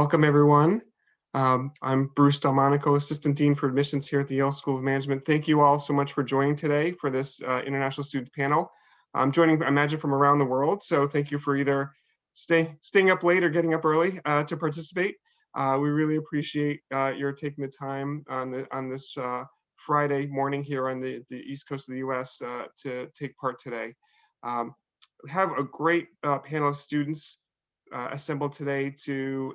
Welcome, everyone. I'm Bruce Delmonico, Assistant Dean for Admissions here at the Yale School of Management. Thank you all so much for joining today for this international student panel. I'm joining, I imagine, from around the world, so thank you for either staying up late or getting up early to participate. We really appreciate your taking the time on this Friday morning here on the East Coast of the US to take part today. We have a great panel of students assembled today to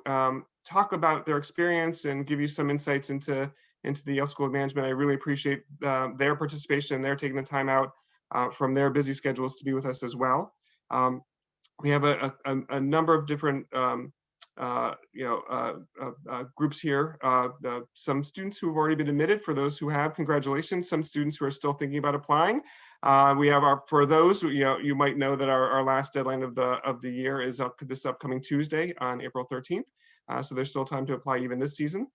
talk about their experience and give you some insights into the Yale School of Management. I really appreciate their participation and their taking the time out from their busy schedules to be with us as well. We have a number of different groups here. Some students who have already been admitted. For those who have, congratulations. Some students who are still thinking about applying. We have for those, you might know that our last deadline of the year is this upcoming Tuesday on April 13th. So there's still time to apply even this season.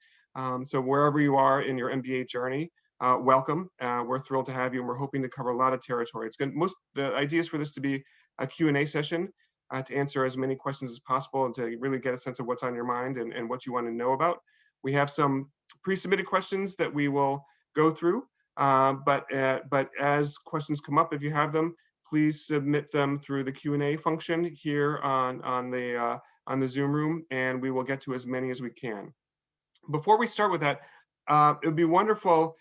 So wherever you are in your MBA journey, welcome. We're thrilled to have you, and we're hoping to cover a lot of territory. The idea is for this to be a Q&A session to answer as many questions as possible and to really get a sense of what's on your mind and what you want to know about. We have some pre-submitted questions that we will go through. But as questions come up, if you have them, please submit them through the Q&A function here on the Zoom room, and we will get to as many as we can. Before we start with that, it would be wonderful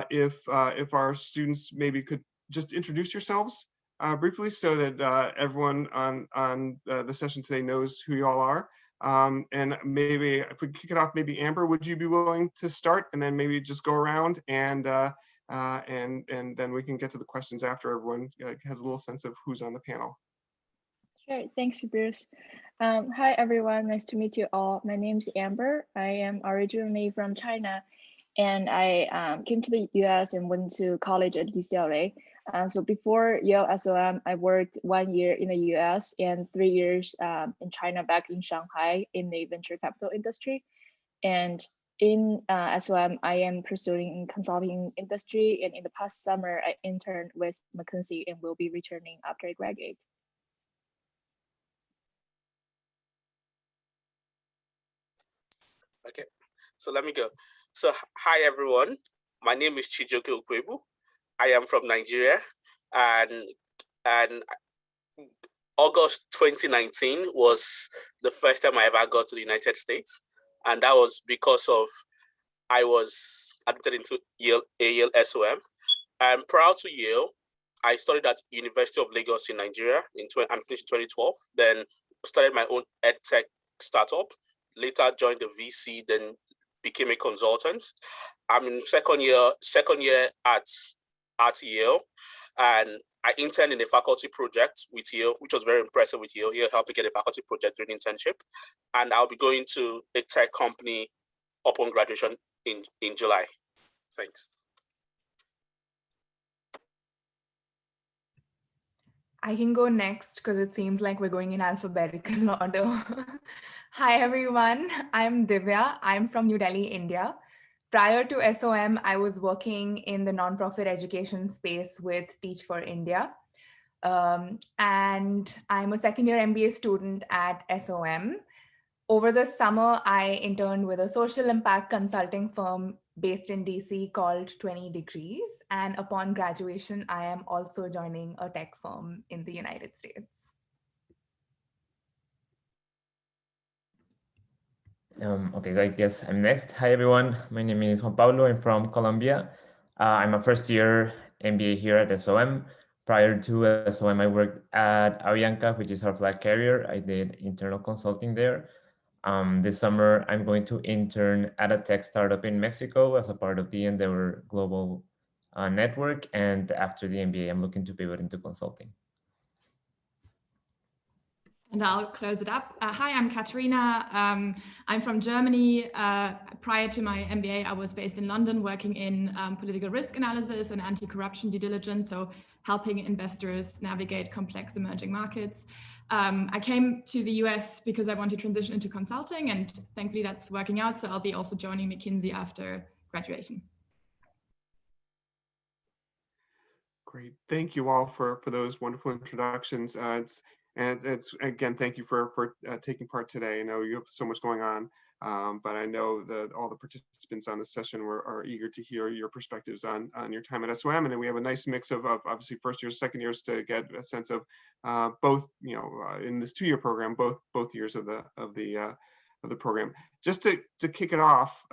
if our students maybe could just introduce yourselves briefly, so that everyone on the session today knows who you all are. And maybe if we kick it off, maybe Amber, would you be willing to start, and then maybe just go around and then we can get to the questions after everyone has a little sense of who's on the panel. Sure, thanks, Bruce. Hi, everyone. Nice to meet you all. My name is Amber. I am originally from China, and I came to the US and went to college at UCLA. So before Yale SOM, I worked 1 year in the US and 3 years in China, back in Shanghai in the venture capital industry. And in SOM, I am pursuing consulting industry. And in the past summer, I interned with McKinsey and will be returning after I graduate. Okay, so let me go. So hi, everyone. My name is Chijoke. I am from Nigeria, and August 2019 was the first time I ever got to the United States, and that was because of I was admitted into Yale SOM. And prior to Yale, I studied at University of Lagos in Nigeria and finished in 2012. Then started my own edtech startup. Later joined the VC, then became a consultant. I'm in second year at Yale, and I interned in a faculty project with Yale, which was very impressive with Yale. Yale helped me get a faculty project during internship, and I'll be going to a tech company upon graduation in July. Thanks. I can go next because it seems like we're going in alphabetical order. Hi, everyone. I'm Divya. I'm from New Delhi, India. Prior to SOM, I was working in the nonprofit education space with Teach for India. And I'm a second-year MBA student at SOM. Over the summer, I interned with a social impact consulting firm based in DC called 20 Degrees. And upon graduation, I am also joining a tech firm in the United States. Okay, so I guess I'm next. Hi, everyone. My name is Juan Pablo. I'm from Colombia. I'm a first-year MBA here at SOM. Prior to SOM, I worked at Avianca, which is our flag carrier. I did internal consulting there. This summer, I'm going to intern at a tech startup in Mexico as a part of the Endeavor Global Network. And after the MBA, I'm looking to pivot into consulting. And I'll close it up. Hi, I'm Katarina. I'm from Germany. Prior to my MBA, I was based in London working in political risk analysis and anti-corruption due diligence, so helping investors navigate complex emerging markets. I came to the US because I want to transition into consulting, and thankfully that's working out. So I'll be also joining McKinsey after graduation. Great. Thank you all for those wonderful introductions. And it's again, thank you for taking part today. I know you have so much going on. But I know that all the participants on this session are eager to hear your perspectives on your time at SOM. And then we have a nice mix of obviously first years, second years to get a sense of both, in this 2-year program, both years of the program. Just to kick it off,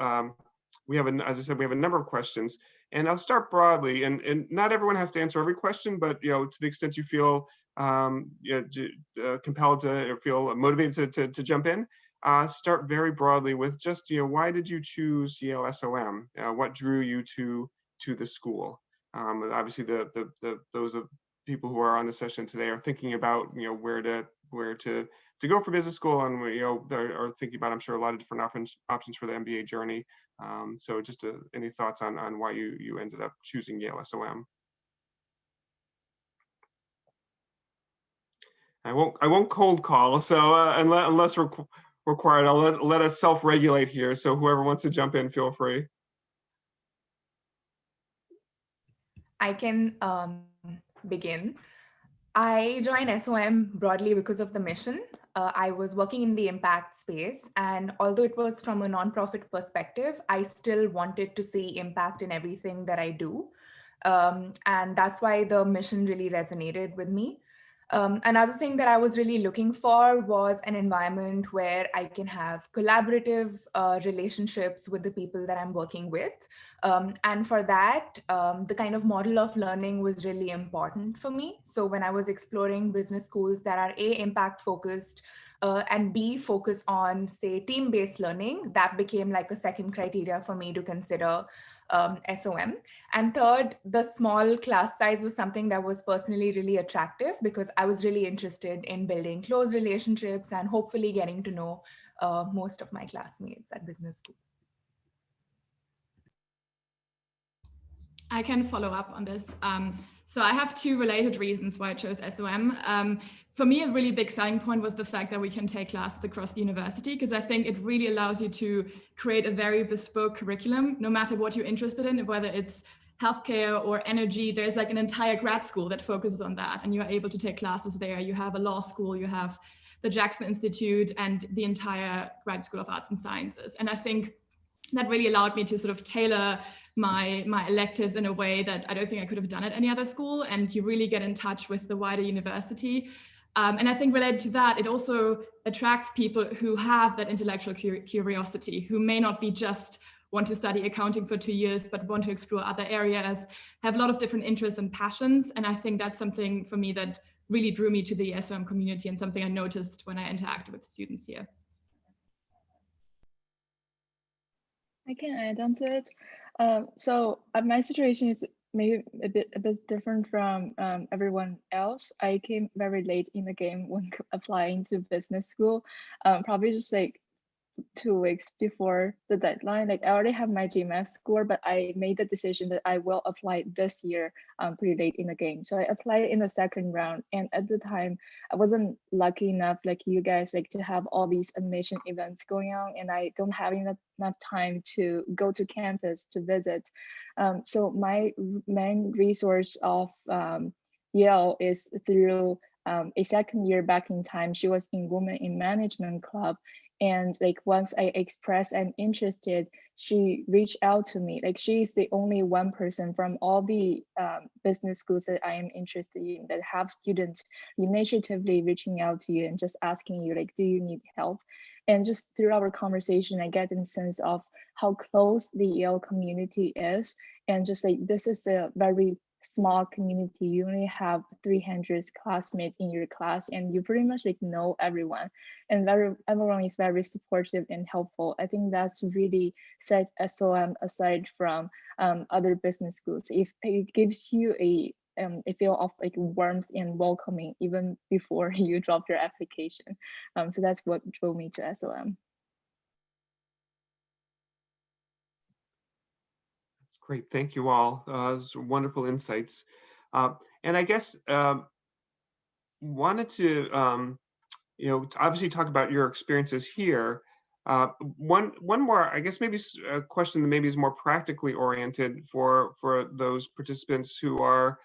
we have, as I said, we have a number of questions. And I'll start broadly, and not everyone has to answer every question, but to the extent you feel compelled to or feel motivated to jump in, start very broadly with just why did you choose Yale SOM? What drew you to the school? Obviously, those of people who are on the session today are thinking about where to go for business school, and are thinking about, I'm sure, a lot of different options for the MBA journey. So just any thoughts on why you ended up choosing Yale SOM? I won't cold call, so unless required, I'll let us self-regulate here. So whoever wants to jump in, feel free. I can begin. I joined SOM broadly because of the mission. I was working in the impact space, and although it was from a nonprofit perspective, I still wanted to see impact in everything that I do. And that's why the mission really resonated with me. Another thing that I was really looking for was an environment where I can have collaborative relationships with the people that I'm working with. And for that, the kind of model of learning was really important for me. So when I was exploring business schools that are A, impact focused, and B, focus on, say, team-based learning, that became like a second criteria for me to consider SOM. And third, the small class size was something that was personally really attractive because I was really interested in building close relationships and hopefully getting to know most of my classmates at business school. I can follow up on this. So I have 2 related reasons why I chose SOM. For me, a really big selling point was the fact that we can take classes across the university, because I think it really allows you to create a very bespoke curriculum, no matter what you're interested in, whether it's healthcare or energy. There's like an entire grad school that focuses on that, and you're able to take classes there. You have a law school, you have the Jackson Institute, and the entire Grad School of Arts and Sciences. And I think that really allowed me to sort of tailor my electives in a way that I don't think I could have done at any other school. And you really get in touch with the wider university. And I think related to that, it also attracts people who have that intellectual curiosity, who may not be just want to study accounting for 2 years, but want to explore other areas, have a lot of different interests and passions. And I think that's something for me that really drew me to the SOM community, and something I noticed when I interacted with students here. I can add on to it. So my situation is maybe a bit different from everyone else. I came very late in the game when applying to business school, probably just like 2 weeks before the deadline. Like I already have my GMAT score, but I made the decision that I will apply this year pretty late in the game. So I applied in the second round, and at the time I wasn't lucky enough like you guys like to have all these admission events going on, and I don't have enough time to go to campus to visit. So my main resource of Yale is through a second year back in time. She was in Women in Management Club. And like once I expressed I'm interested, she reached out to me. Like she is the only one person from all the business schools that I am interested in that have students initiatively reaching out to you and just asking you like, do you need help? And just through our conversation, I get a sense of how close the Yale community is. And just like, this is a very small community. You only have 300 classmates in your class, and you pretty much like know everyone, and everyone is very supportive and helpful. I think that's really sets SOM aside from other business schools. If it gives you a feel of like warmth and welcoming even before you drop your application. So that's what drove me to SOM. Great, thank you all. Those are wonderful insights. And I guess wanted to, obviously talk about your experiences here. One more, I guess maybe a question that maybe is more practically oriented for those participants who are,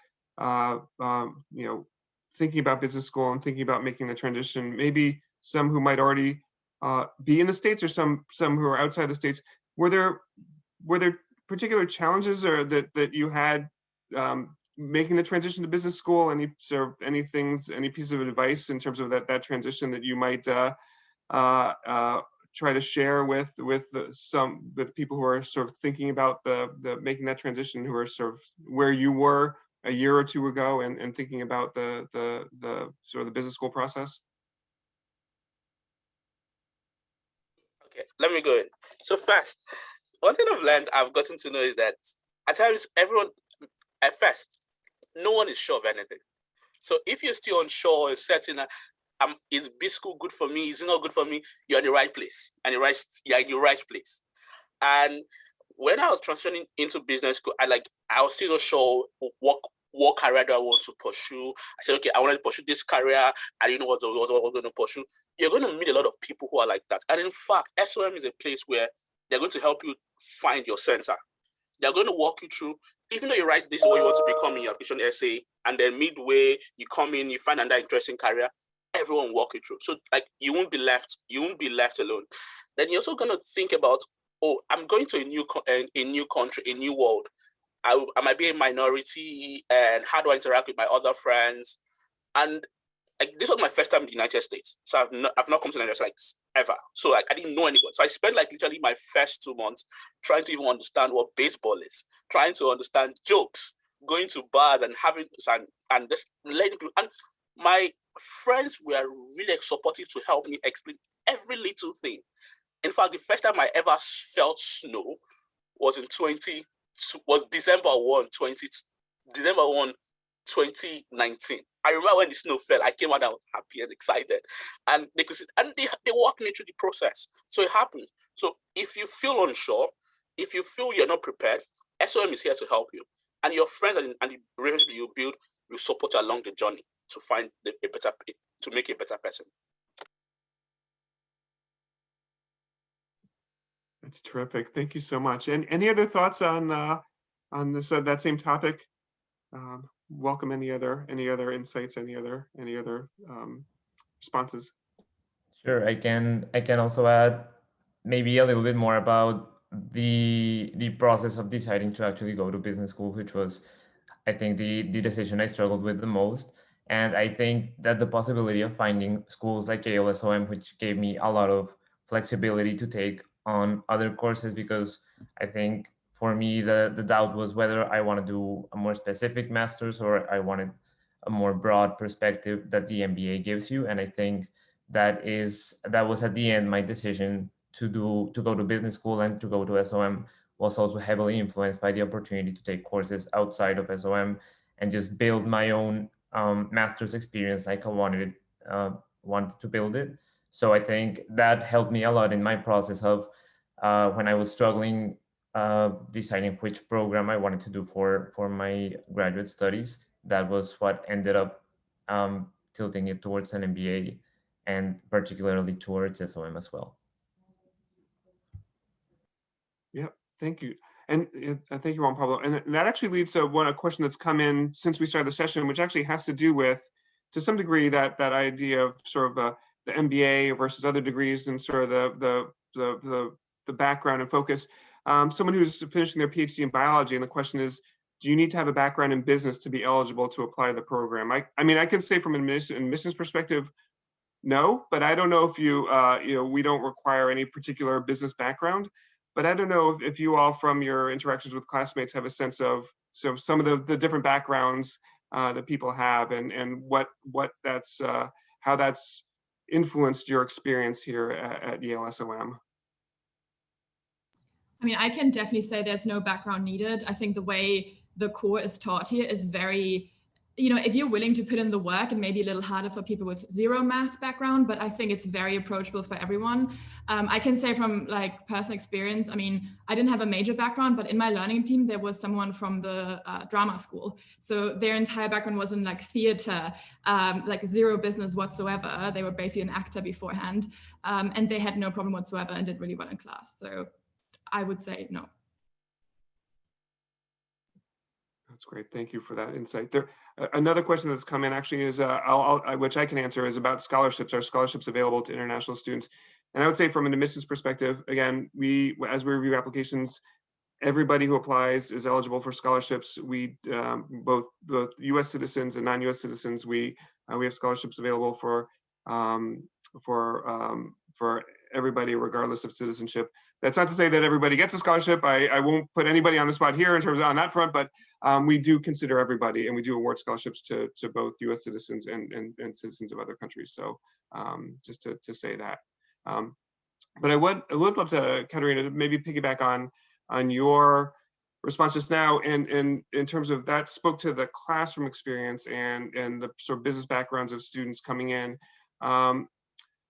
thinking about business school and thinking about making the transition. Maybe some who might already be in the States, or some who are outside the States. Were there particular challenges or that you had making the transition to business school? Any piece of advice in terms of that transition that you might try to share with people who are sort of thinking about the making that transition, who are sort of where you were a year or two ago and thinking about the sort of the business school process? Okay, let me go in. So first, one thing I've gotten to know is that at times at first, no one is sure of anything. So if you're still unsure or certain, is B school good for me? Is it not good for me? You're in the right place, and you're in the right place. And when I was transitioning into business school, I was still not sure what career do I want to pursue. I said, okay, I want to pursue this career. I didn't know what I was going to pursue. You're going to meet a lot of people who are like that. And in fact, SOM is a place where they're going to help you find your center. They're going to walk you through, even though you write this is what you want to become in your application essay, and then midway you come in, you find another interesting career, everyone will walk you through. So you won't be left alone. Then you're also going to think about, oh, I'm going to a new country, a new world. I might be a minority, and how do I interact with my other friends? And this was my first time in the United States, so I've not come to the United States ever. So I didn't know anyone. So I spent literally my first 2 months trying to even understand what baseball is, trying to understand jokes, going to bars and having and just letting people. And my friends were really supportive to help me explain every little thing. In fact, the first time I ever felt snow was December 1, 2019. I remember when the snow fell, I came out, I was happy and excited. And they could see, and they walked me through the process. So it happened. So if you feel unsure, if you feel you're not prepared, SOM is here to help you. And your friends and the relationship you build will support you along the journey to find to make a better person. That's terrific. Thank you so much. And any other thoughts on this that same topic? Welcome any other insights, any other responses. Sure, I can also add maybe a little bit more about the process of deciding to actually go to business school, which was, I think, the decision I struggled with the most. And I think that the possibility of finding schools like Yale SOM, which gave me a lot of flexibility to take on other courses, because I think for me, the doubt was whether I want to do a more specific master's or I wanted a more broad perspective that the MBA gives you. And I think that was at the end my decision to go to business school and to go to SOM was also heavily influenced by the opportunity to take courses outside of SOM and just build my own master's experience like I wanted to build it. So I think that helped me a lot in my process of when I was struggling deciding which program I wanted to do for my graduate studies. That was what ended up tilting it towards an MBA and particularly towards SOM as well. Yeah, thank you. And thank you, Juan Pablo. And that actually leads to a question that's come in since we started the session, which actually has to do with, to some degree, that idea of sort of the MBA versus other degrees and sort of the background and focus. Someone who's finishing their PhD in biology, and the question is, do you need to have a background in business to be eligible to apply to the program? I mean, I can say from an admissions perspective, no, but I don't know if we don't require any particular business background. But I don't know if you all, from your interactions with classmates, have a sense of some of the different backgrounds that people have, and how that's influenced your experience here at Yale SOM. I mean, I can definitely say there's no background needed. I think the way the core is taught here is very, if you're willing to put in the work, and maybe a little harder for people with zero math background, but I think it's very approachable for everyone. I can say from personal experience, I mean, I didn't have a major background, but in my learning team, there was someone from the drama school. So their entire background was in theater, zero business whatsoever. They were basically an actor beforehand, and they had no problem whatsoever and did really well in class. So I would say no. That's great. Thank you for that insight. There, another question that's come in actually is, which I can answer, is about scholarships. Are scholarships available to international students? And I would say from an admissions perspective, again, as we review applications, everybody who applies is eligible for scholarships. We both U.S. citizens and non-U.S. citizens. We have scholarships available for everybody, regardless of citizenship. That's not to say that everybody gets a scholarship. I won't put anybody on the spot here in terms of on that front, but we do consider everybody, and we do award scholarships to both U.S. citizens and citizens of other countries. So just to say that. But I would love to, Katarina, to maybe piggyback on your response just now, and in terms of that spoke to the classroom experience and the sort of business backgrounds of students coming in.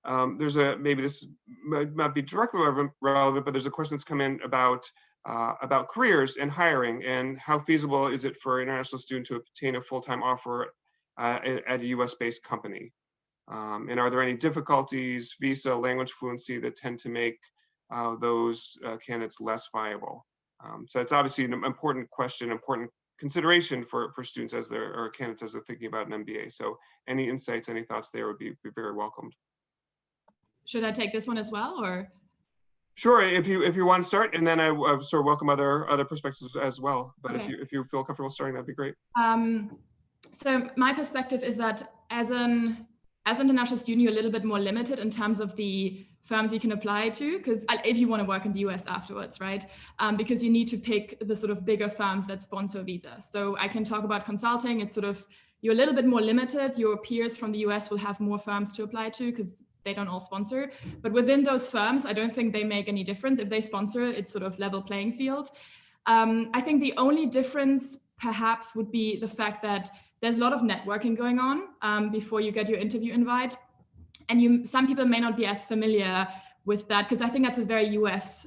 There's maybe this might not be directly relevant, but there's a question that's come in about careers and hiring, and how feasible is it for an international student to obtain a full-time offer at a US-based company? And are there any difficulties, visa, language fluency, that tend to make those candidates less viable? So it's obviously an important question, important consideration for students or candidates as they're thinking about an MBA. So any insights, any thoughts there would be very welcomed. Should I take this one as well, or? Sure, if you want to start, and then I sort of welcome other perspectives as well. But okay. if you feel comfortable starting, that'd be great. So my perspective is that as an international student, you're a little bit more limited in terms of the firms you can apply to, because if you want to work in the US afterwards, right? Because you need to pick the sort of bigger firms that sponsor visa. So I can talk about consulting. It's sort of, you're a little bit more limited. Your peers from the US will have more firms to apply to because they don't all sponsor. But within those firms, I don't think they make any difference. If they sponsor, it's sort of level playing field. I think the only difference perhaps would be the fact that there's a lot of networking going on before you get your interview invite. And some people may not be as familiar with that, because I think that's a very US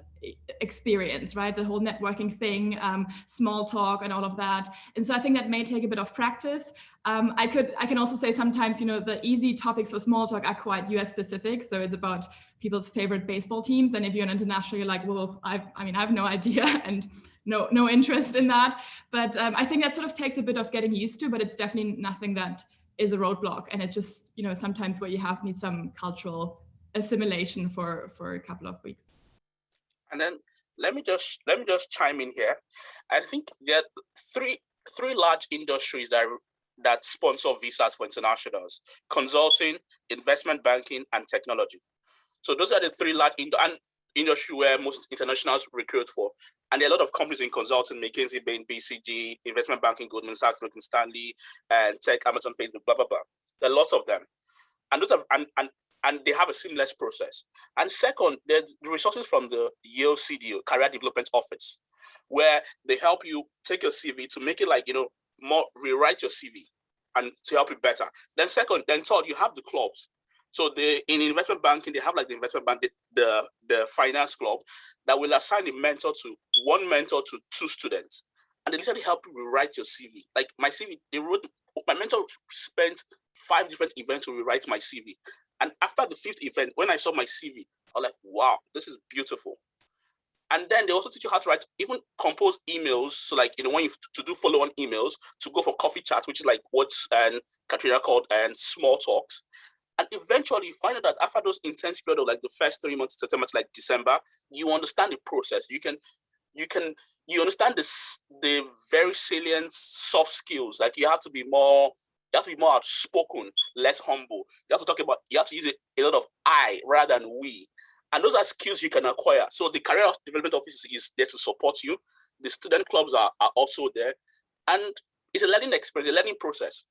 experience, right? The whole networking thing, small talk and all of that. And so I think that may take a bit of practice. I can also say sometimes, the easy topics for small talk are quite US specific. So it's about people's favorite baseball teams. And if you're an international, you're like, well, I have no idea and no interest in that. But I think that sort of takes a bit of getting used to, but it's definitely nothing that is a roadblock. And it just, sometimes where you need some cultural assimilation for a couple of weeks. And then let me just chime in here. I think there are three large industries that sponsor visas for internationals: consulting, investment banking, and technology. So those are the three large industry where most internationals recruit for. And there are a lot of companies in consulting: McKinsey, Bain, BCG, investment banking, Goldman Sachs, Morgan Stanley, and tech, Amazon, Facebook, blah, blah, blah. There are lots of them. And those and they have a seamless process. And second, there's the resources from the Yale CDO, Career Development Office, where they help you take your CV to make it more, rewrite your CV and to help you better. Then third, you have the clubs. So in investment banking, they have the investment bank, the finance club that will assign one mentor to two students. And they literally help you rewrite your CV. Like my CV, my mentor spent 5 different events to rewrite my CV. And after the 5th event, when I saw my CV, I was like, wow, this is beautiful. And then they also teach you how to write, even compose emails. So when you to do follow-on emails, to go for coffee chats, which is like what Katarina called small talks. And eventually you find out that after those intense period of the first 3 months, September to December, you understand the process. You understand the very salient soft skills. You have to be more outspoken, less humble. You have to use a lot of I rather than we. And those are skills you can acquire. So the Career Development Office is there to support you. The student clubs are also there. And it's a learning experience, a learning process.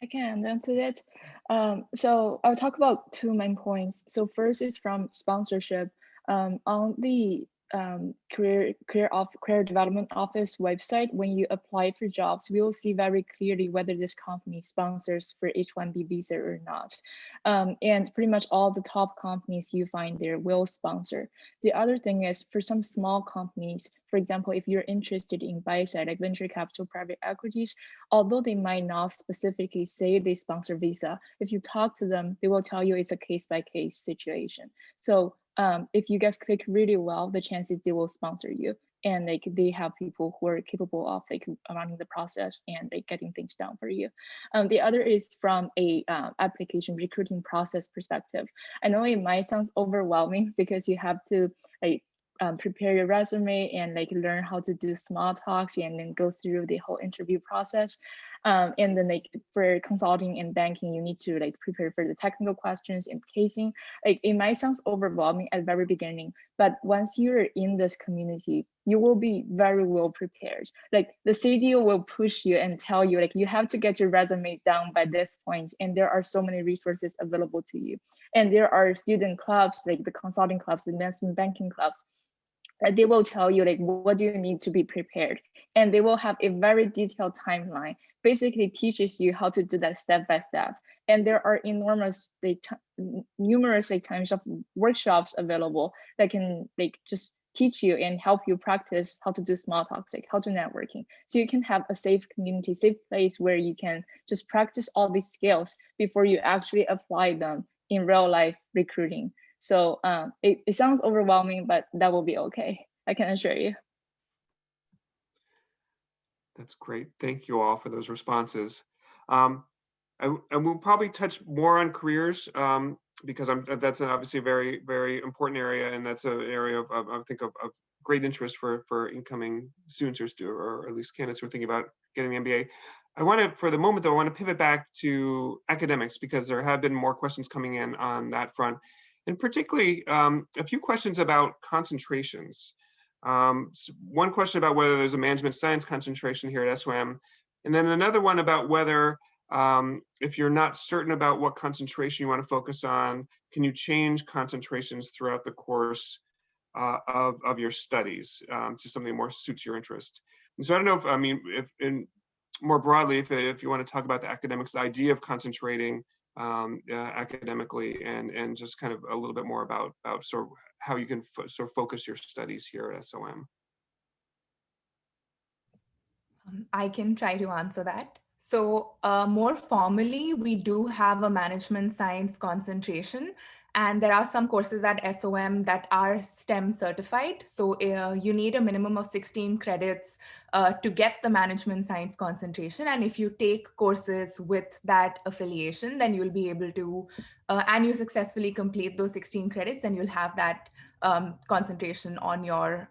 I can answer that. So I'll talk about 2 main points. So first is from sponsorship. On the Career Development Office website, when you apply for jobs, we will see very clearly whether this company sponsors for H-1B visa or not. And pretty much all the top companies you find there will sponsor. The other thing is, for some small companies, for example, if you're interested in buy side, like venture capital, private equities, although they might not specifically say they sponsor visa, if you talk to them, they will tell you it's a case-by-case situation. So if you guys click really well, the chances they will sponsor you. and like they have people who are capable of like running the process and like getting things done for you. The other is from a application recruiting process perspective. I know it might sound overwhelming because you have to like prepare your resume and like learn how to do small talks and then go through the whole interview process. And then like for consulting and banking, you need to like prepare for the technical questions and casing. Like it might sound overwhelming at the very beginning, but once you're in this community, you will be very well prepared. Like the CDO will push you and tell you like you have to get your resume down by this point, and there are so many resources available to you. And there are student clubs, like the consulting clubs, the investment banking clubs, they will tell you like what do you need to be prepared, and they will have a very detailed timeline, basically teaches you how to do that step by step. And there are enormous like numerous like times of workshops available that can like just teach you and help you practice how to do small talks, like how to networking, so you can have a safe community, safe place where you can just practice all these skills before you actually apply them in real life recruiting. So it sounds overwhelming, but that will be okay. I can assure you. That's great. Thank you all for those responses. And we'll probably touch more on careers because that's obviously a very, very important area, and that's an area of I think of great interest for incoming students or at least candidates who are thinking about getting an MBA. I want to, for the moment though, I want to pivot back to academics because there have been more questions coming in on that front. And particularly a few questions about concentrations. One question about whether there's a management science concentration here at SOM, and then another one about whether if you're not certain about what concentration you want to focus on, can you change concentrations throughout the course of your studies to something that more suits your interest? And so I don't know if, I mean, more broadly, if you want to talk about the academics, the idea of concentrating academically, and just kind of a little bit more about sort of how you can sort of focus your studies here at SOM. I can try to answer that. So more formally, we do have a management science concentration, and there are some courses at SOM that are STEM certified. So you need a minimum of 16 credits to get the management science concentration. And if you take courses with that affiliation, then you'll be able to, and you successfully complete those 16 credits, then you'll have that concentration on your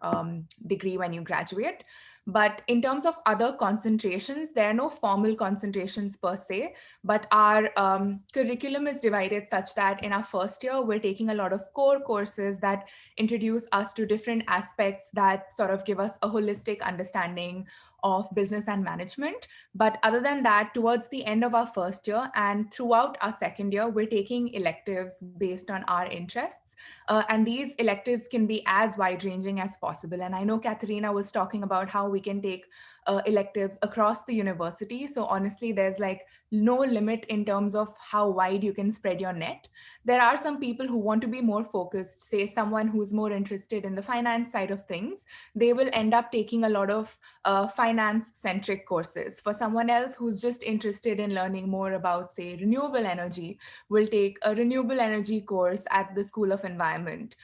degree when you graduate. But in terms of other concentrations, there are no formal concentrations per se, but our curriculum is divided such that in our first year, we're taking a lot of core courses that introduce us to different aspects that sort of give us a holistic understanding of business and management. But other than that, towards the end of our first year and throughout our second year, we're taking electives based on our interests. And these electives can be as wide-ranging as possible. And I know Katarina was talking about how we can take electives across the university. So honestly, there's like no limit in terms of how wide you can spread your net. There are some people who want to be more focused, say someone who's more interested in the finance side of things, they will end up taking a lot of finance-centric courses. For someone else who's just interested in learning more about, say, renewable energy, will take a renewable energy course at the School of Environment.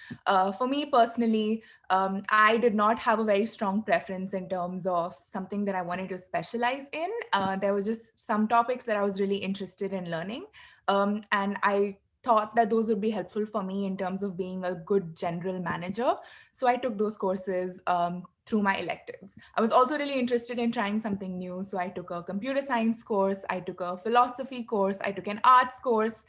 For me personally, I did not have a very strong preference in terms of something that I wanted to specialize in. There were just some topics that I was really interested in learning. And I thought that those would be helpful for me in terms of being a good general manager. So I took those courses through my electives. I was also really interested in trying something new. So I took a computer science course, I took a philosophy course, I took an arts course.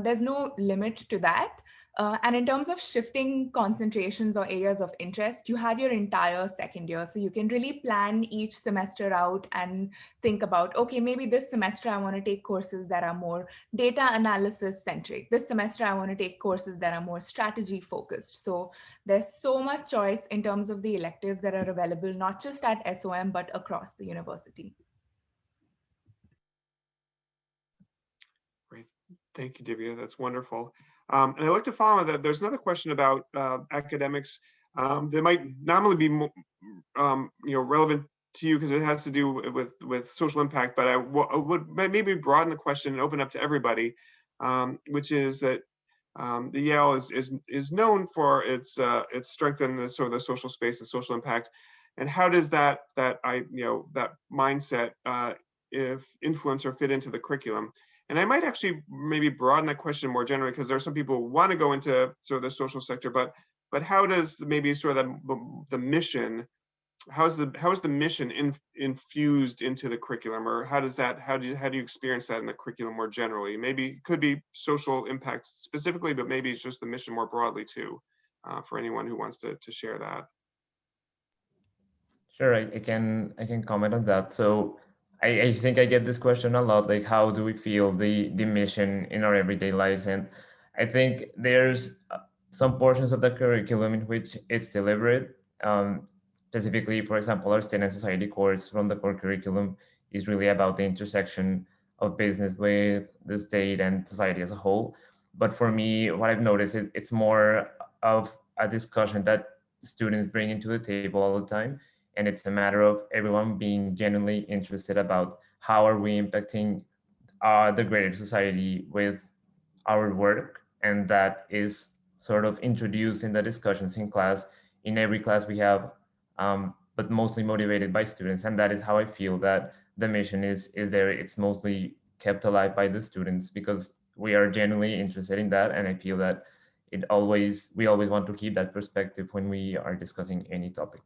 There's no limit to that. And in terms of shifting concentrations or areas of interest, you have your entire second year. So you can really plan each semester out and think about, okay, maybe this semester I want to take courses that are more data analysis centric. This semester I want to take courses that are more strategy focused. So there's so much choice in terms of the electives that are available, not just at SOM, but across the university. Great. Thank you, Divya. That's wonderful. And I'd like to follow that. There's another question about academics that might not only be relevant to you because it has to do with social impact, but I would maybe broaden the question and open up to everybody, which is that the Yale is known for its strength in the sort of the social space and social impact. And how does that mindset if influence or fit into the curriculum? And I might actually maybe broaden that question more generally, because there are some people who want to go into sort of the social sector, but how does maybe sort of the mission, how is the mission infused into the curriculum, or how do you experience that in the curriculum more generally? Maybe it could be social impact specifically, but maybe it's just the mission more broadly too, for anyone who wants to share that. Sure, I can comment on that. So I think I get this question a lot, like how do we feel the mission in our everyday lives? And I think there's some portions of the curriculum in which it's deliberate. Specifically, for example, our state and society course from the core curriculum is really about the intersection of business with the state and society as a whole. But for me, what I've noticed is it's more of a discussion that students bring into the table all the time, and it's a matter of everyone being genuinely interested about how are we impacting the greater society with our work, and that is sort of introduced in the discussions in class, in every class we have, but mostly motivated by students. And that is how I feel that the mission is there. It's mostly kept alive by the students because we are genuinely interested in that, and I feel that we always want to keep that perspective when we are discussing any topic.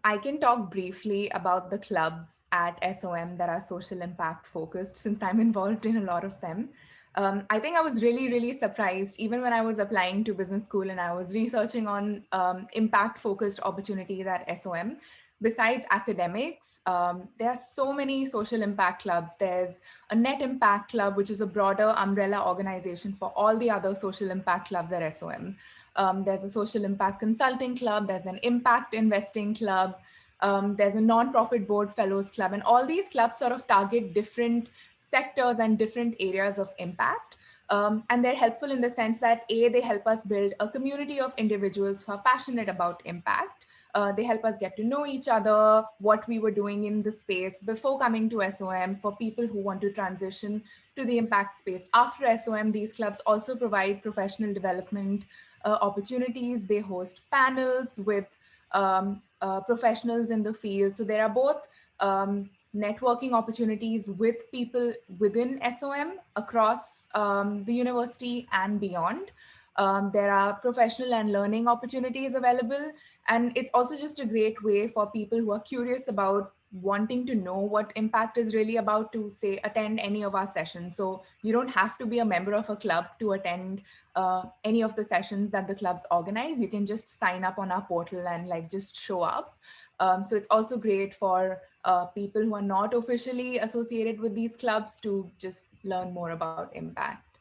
I can talk briefly about the clubs at SOM that are social impact focused, since I'm involved in a lot of them. I think I was really, really surprised, even when I was applying to business school and I was researching on impact focused opportunities at SOM. Besides academics, there are so many social impact clubs. There's a Net Impact Club, which is a broader umbrella organization for all the other social impact clubs at SOM. There's a social impact consulting club, there's an impact investing club, there's a nonprofit board fellows club, and all these clubs sort of target different sectors and different areas of impact. And they're helpful in the sense that they help us build a community of individuals who are passionate about impact. They help us get to know each other, what we were doing in the space before coming to SOM. For people who want to transition to the impact space after SOM, these clubs also provide professional development opportunities. They host panels with professionals in the field. So there are both networking opportunities with people within SOM across the university and beyond. There are professional and learning opportunities available. And it's also just a great way for people who are curious about wanting to know what impact is really about to, say, attend any of our sessions. So you don't have to be a member of a club to attend any of the sessions that the clubs organize. You can just sign up on our portal and just show up. So it's also great for people who are not officially associated with these clubs to just learn more about impact.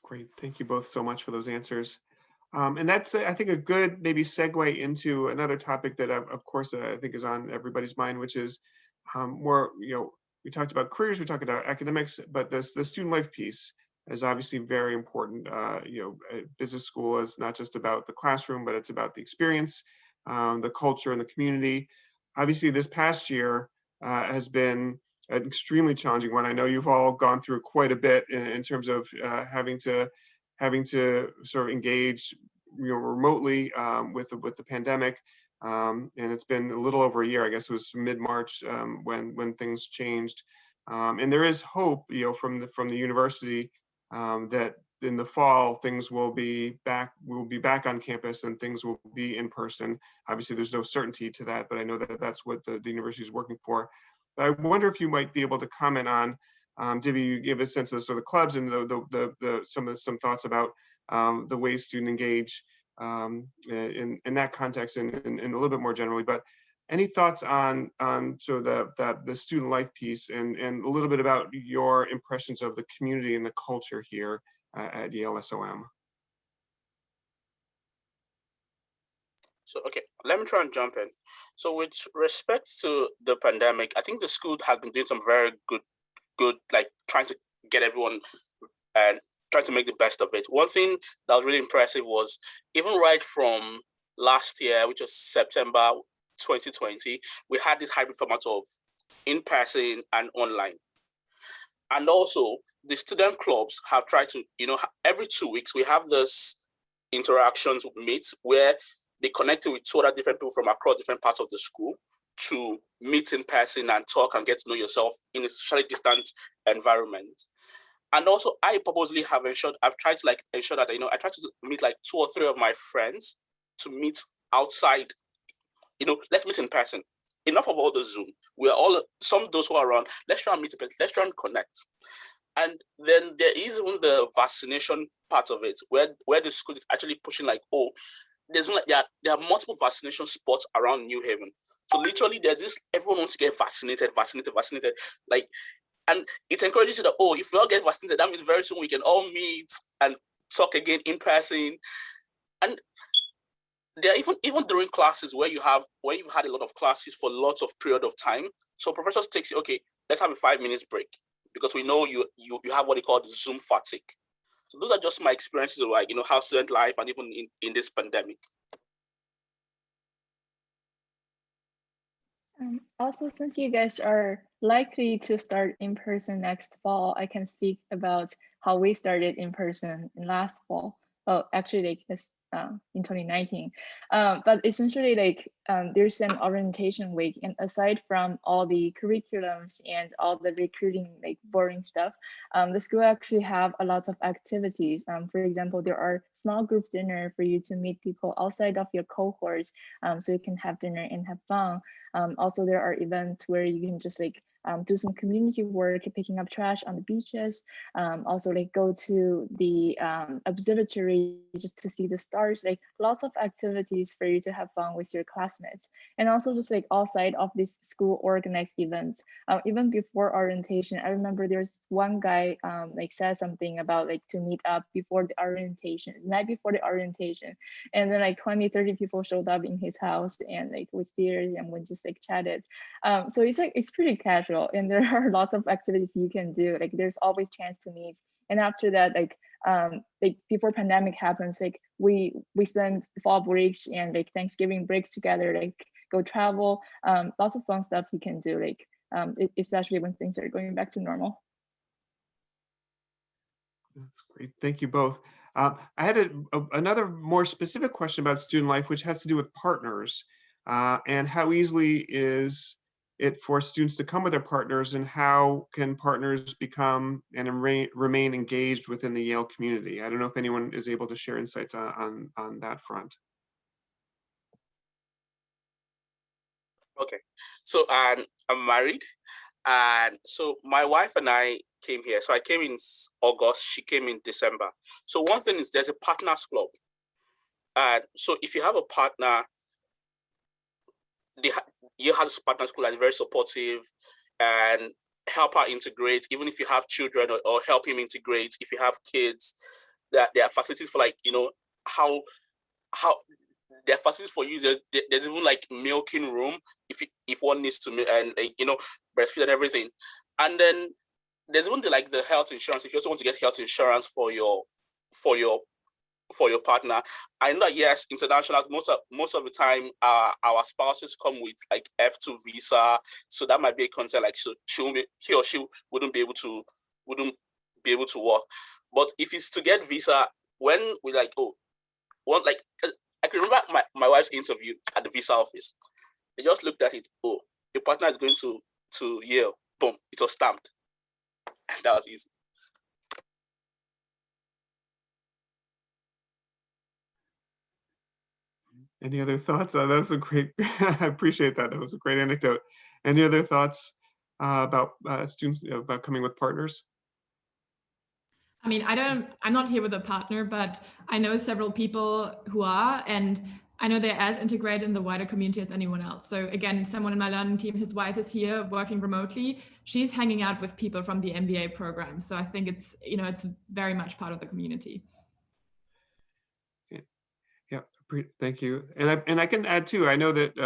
Great. Thank you both so much for those answers. And that's, I think, a good maybe segue into another topic that, of course, I think is on everybody's mind, which is more, we talked about careers, we talked about academics, but the student life piece is obviously very important. Business school is not just about the classroom, but it's about the experience, the culture, and the community. Obviously, this past year has been an extremely challenging one. I know you've all gone through quite a bit in terms of having to sort of engage remotely with the pandemic. And it's been a little over a year. I guess it was mid-March when things changed. And there is hope, from the university that in the fall things will be back. We'll be back on campus and things will be in person. Obviously, there's no certainty to that, but I know that that's what the university is working for. But I wonder if you might be able to comment on, Divya, you give a sense of sort of the clubs and some thoughts about the ways students engage in that context and a little bit more generally. But any thoughts on sort of the student life piece and a little bit about your impressions of the community and the culture here at Yale SOM? So, okay, let me try and jump in. So with respect to the pandemic, I think the school has been doing some very good, like trying to get everyone and trying to make the best of it. One thing that was really impressive was even right from last year, which was September 2020, we had this hybrid format of in person and online. And also the student clubs have tried to, every 2 weeks we have this interactions meet where they connect with 2 other different people from across different parts of the school to meet in person and talk and get to know yourself in a socially distant environment. And also I purposely I've tried to ensure that, I try to meet 2 or 3 of my friends to meet outside, let's meet in person. Enough of all the Zoom. We're all, some of those who are around, let's try and meet in person, let's try and connect. And then there is even the vaccination part of it, where the school is actually pushing there are multiple vaccination spots around New Haven. So literally there's this, everyone wants to get vaccinated. And it encourages you that, if we all get vaccinated, that means very soon we can all meet and talk again in person. And there are even during classes where you've had a lot of classes for lots of period of time. So professors takes you, okay, let's have a 5 minutes break because we know you have what they call Zoom fatigue. So those are just my experiences of how student life and even in this pandemic. Also, since you guys are likely to start in person next fall, I can speak about how we started in person in last fall. Oh, actually, in 2019. But essentially, there's an orientation week, and aside from all the curriculums and all the recruiting, boring stuff, the school actually have a lot of activities. For example, there are small group dinner for you to meet people outside of your cohorts, so you can have dinner and have fun. Also, there are events where you can just do some community work, picking up trash on the beaches. Also, go to the observatory just to see the stars. Lots of activities for you to have fun with your classmates. And also just outside of these school organized events. Even before orientation, I remember there's one guy said something about to meet up before the orientation, night before the orientation. And then 20, 30 people showed up in his house and with beers, and we just chatted. So it's pretty casual, and there are lots of activities you can do. There's always chance to meet. And after that, before pandemic happens, we spend fall breaks and Thanksgiving breaks together, go travel. Lots of fun stuff you can do, especially when things are going back to normal. That's great. Thank you both. I had another more specific question about student life, which has to do with partners and how easily is it for students to come with their partners, and how can partners become and remain engaged within the Yale community? I don't know if anyone is able to share insights on that front. Okay, so I'm married, and so my wife and I came here. So I came in August, she came in December. So one thing is there's a partners club. And so if you have a partner, Yale has a partner school that's very supportive and help her integrate, even if you have children, or help him integrate. If you have kids, that there are facilities for how there are facilities for you. There's even milking room if one needs to, and breastfeed and everything. And then there's even the health insurance. If you also want to get health insurance for your partner. I know that yes, international, most of the time our spouses come with F2 visa, so that might be a concern. So he or she wouldn't be able to work. But if it's to get visa, when we I can remember my wife's interview at the visa office. They just looked at it. Oh, your partner is going to Yale. Boom, it was stamped. And that was easy. Any other thoughts? That's a great, I appreciate that. That was a great anecdote. Any other thoughts about students, about coming with partners? I mean, I'm not here with a partner, but I know several people who are, and I know they're as integrated in the wider community as anyone else. So again, someone in my learning team, his wife is here working remotely. She's hanging out with people from the MBA program. So I think it's, it's very much part of the community. Yeah, thank you. And I can add too, I know that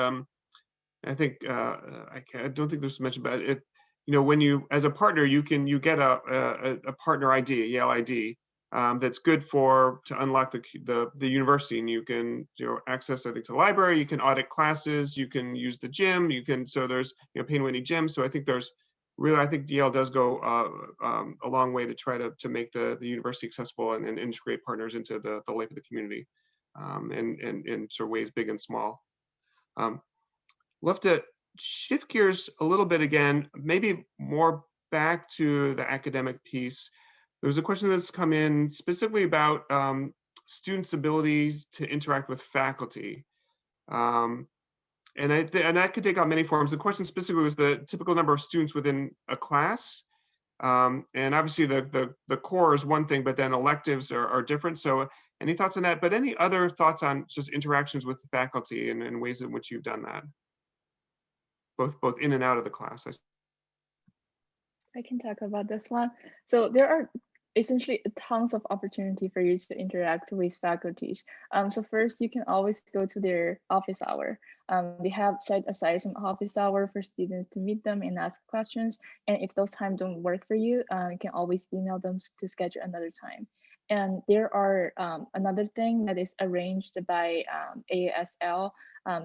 I think I don't think this was mentioned, but it, when you, as a partner, you get a partner ID, a Yale ID, that's good to unlock the university, and you can access, I think, to the library. You can audit classes. You can use the gym. So there's Payne Whitney gym. So I think there's really, I think Yale does go a long way to try to make the university accessible and integrate partners into the life of the community, in sort of ways big and small. We'll have to shift gears a little bit again, maybe more back to the academic piece. There's a question that's come in specifically about students' abilities to interact with faculty. And that could take on many forms. The question specifically was the typical number of students within a class. And obviously the core is one thing, but then electives are different. So any thoughts on that? But any other thoughts on just interactions with the faculty and ways in which you've done that? Both in and out of the class. I can talk about this one. So there are essentially tons of opportunity for you to interact with faculties. So first, you can always go to their office hour. They have set aside some office hour for students to meet them and ask questions. And if those times don't work for you, you can always email them to schedule another time. And there are another thing that is arranged by ASL.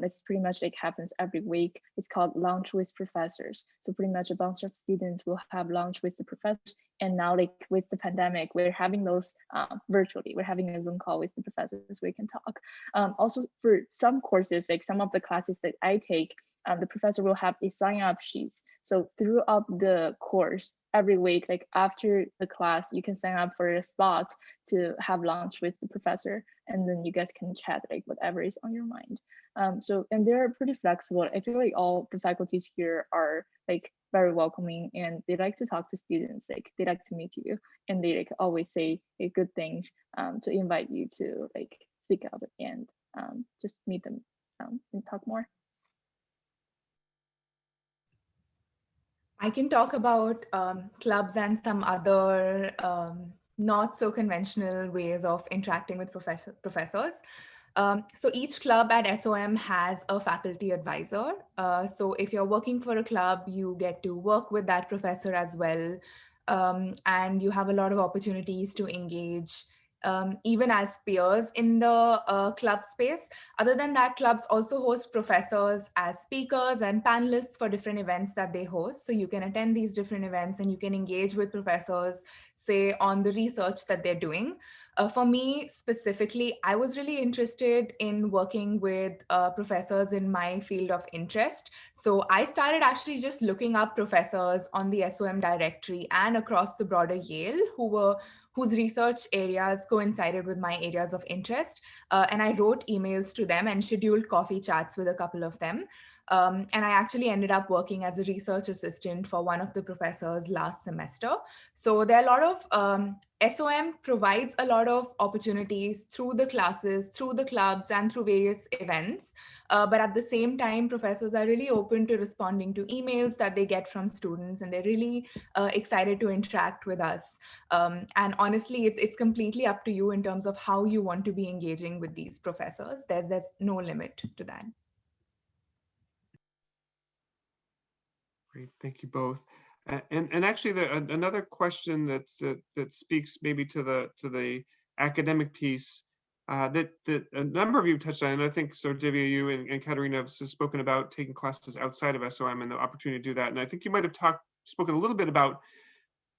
It's pretty much like happens every week. It's called Lunch with Professors. So pretty much a bunch of students will have lunch with the professors. And now, like with the pandemic, we're having those virtually. We're having a Zoom call with the professors so we can talk. Also, for some courses, like some of the classes that I take, the professor will have a sign-up sheets. So throughout the course, every week, like after the class, you can sign up for a spot to have lunch with the professor, and then you guys can chat like whatever is on your mind. And they're pretty flexible. I feel like all the faculties here are like very welcoming, and they like to talk to students. Like they like to meet you, and they like always say good things to invite you to like speak up and just meet them and talk more. I can talk about clubs and some other not so conventional ways of interacting with professors. So each club at SOM has a faculty advisor. So if you're working for a club, you get to work with that professor as well. And you have a lot of opportunities to engage even as peers in the club space. Other than that, clubs also host professors as speakers and panelists for different events that they host. So you can attend these different events and you can engage with professors, say, on the research that they're doing. For me specifically, I was really interested in working with professors in my field of interest. So I started actually just looking up professors on the SOM directory and across the broader Yale whose research areas coincided with my areas of interest. And I wrote emails to them and scheduled coffee chats with a couple of them. And I actually ended up working as a research assistant for one of the professors last semester. So there are a lot of, SOM provides a lot of opportunities through the classes, through the clubs, and through various events. But at the same time, professors are really open to responding to emails that they get from students, and they're really excited to interact with us. And honestly, it's completely up to you in terms of how you want to be engaging with these professors. There's no limit to that. Great, thank you both. And actually, another question that speaks maybe to the academic piece that a number of you touched on, and I think so. Divya, you and Katarina have spoken about taking classes outside of SOM and the opportunity to do that. And I think you might have spoken a little bit about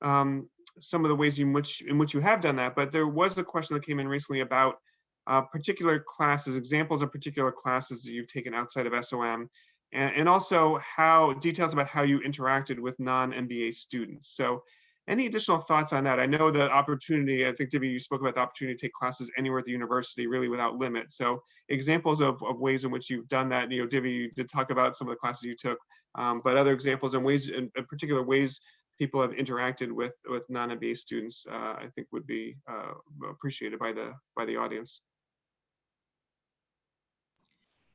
some of the ways in which you have done that. But there was a question that came in recently about particular classes, examples of particular classes that you've taken outside of SOM. And also details about how you interacted with non-MBA students. So any additional thoughts on that? I know the opportunity, I think Divya, you spoke about the opportunity to take classes anywhere at the university, really without limit. So examples of ways in which you've done that. Divya, you did talk about some of the classes you took, but other examples and ways, in particular ways people have interacted with non-MBA students, I think would be appreciated by the audience.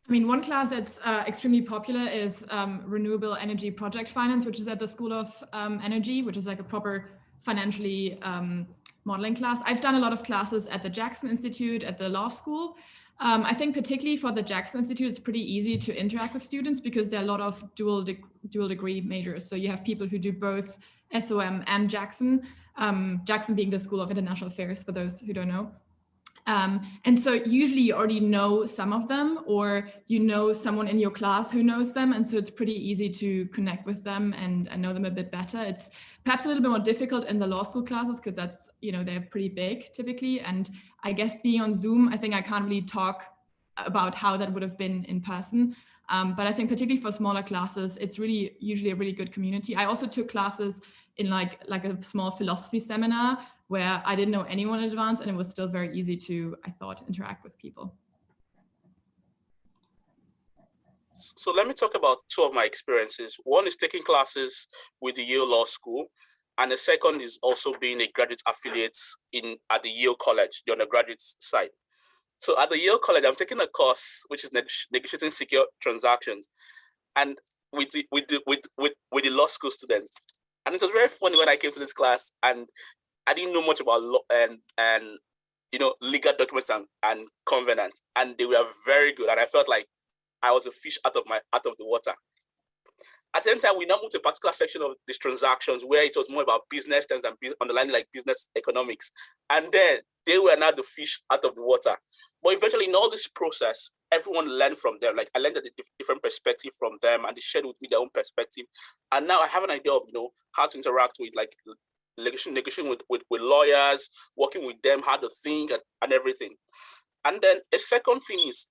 I mean, one class that's extremely popular is Renewable Energy Project Finance, which is at the School of Energy, which is like a proper financially modeling class. I've done a lot of classes at the Jackson Institute, at the law school. I think particularly for the Jackson Institute, it's pretty easy to interact with students because there are a lot of dual degree majors. So you have people who do both SOM and Jackson, Jackson being the School of International Affairs for those who don't know. And so usually you already know some of them, or you know someone in your class who knows them. And so it's pretty easy to connect with them and know them a bit better. It's perhaps a little bit more difficult in the law school classes because that's, you know, they're pretty big typically. And I guess being on Zoom, I think I can't really talk about how that would have been in person. But I think particularly for smaller classes, it's really usually a really good community. I also took classes in like a small philosophy seminar where I didn't know anyone in advance, and it was still very easy to, I thought, interact with people. So let me talk about two of my experiences. One is taking classes with the Yale Law School, and the second is also being a graduate affiliate at the Yale College, the undergraduate side. So at the Yale College, I'm taking a course which is negotiating secure transactions, and with the law school students. And it was very funny when I came to this class, and I didn't know much about law and you know, legal documents and covenants, and they were very good. And I felt like I was a fish out of the water. At the same time, we now moved to a particular section of these transactions where it was more about business terms and underlying like business economics. And then they were now the fish out of the water. But eventually in all this process, everyone learned from them. Like I learned a different perspective from them, and they shared with me their own perspective. And now I have an idea of, you know, how to interact with like negotiating with lawyers, working with them, how to think and everything. And then a second thing is,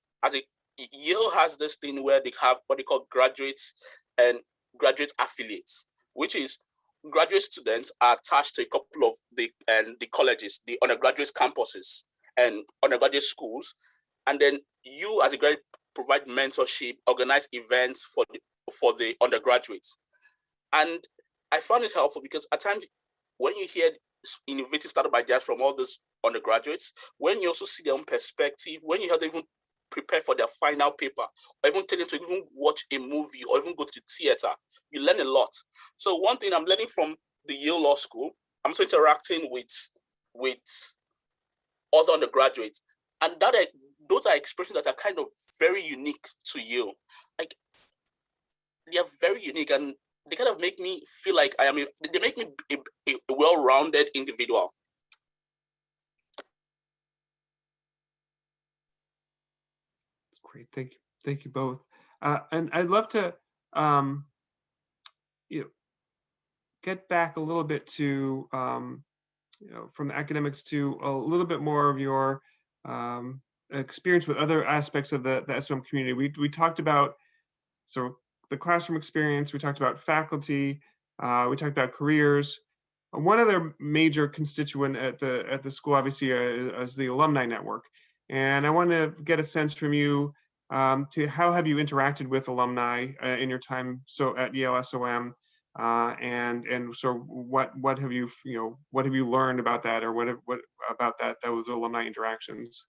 Yale has this thing where they have what they call graduates and graduate affiliates, which is graduate students are attached to a couple of the colleges, the undergraduate campuses and undergraduate schools. And then you as a graduate provide mentorship, organize events for the undergraduates. And I found this helpful because at times when you hear innovative startup ideas from all those undergraduates, when you also see their own perspective, when you help them even prepare for their final paper, or even tell them to even watch a movie or even go to the theater, you learn a lot. So one thing I'm learning from the Yale Law School, I'm also interacting with other undergraduates, and those are experiences that are kind of very unique to Yale. Like they are very unique, and they kind of make me feel like they make me a well-rounded individual. That's great. Thank you both. And I'd love to get back a little bit to from the academics to a little bit more of your experience with other aspects of the SOM community. We talked about the classroom experience, we talked about faculty, we talked about careers. One other major constituent at the school, obviously, is the Alumni Network. And I want to get a sense from you to how have you interacted with alumni in your time at Yale SOM, and so what have you learned about that, or what about those alumni interactions?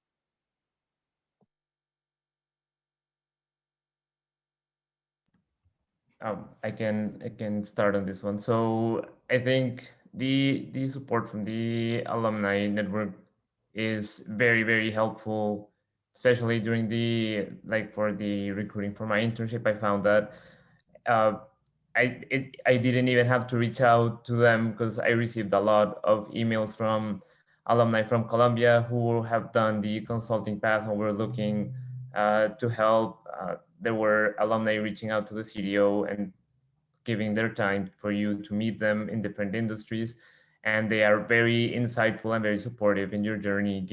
I can start on this one. So I think the support from the Alumni Network is very, very helpful, especially during for the recruiting for my internship. I found that I didn't even have to reach out to them because I received a lot of emails from alumni from Colombia who have done the consulting path and were looking to help. There were alumni reaching out to the CDO and giving their time for you to meet them in different industries. And they are very insightful and very supportive in your journey.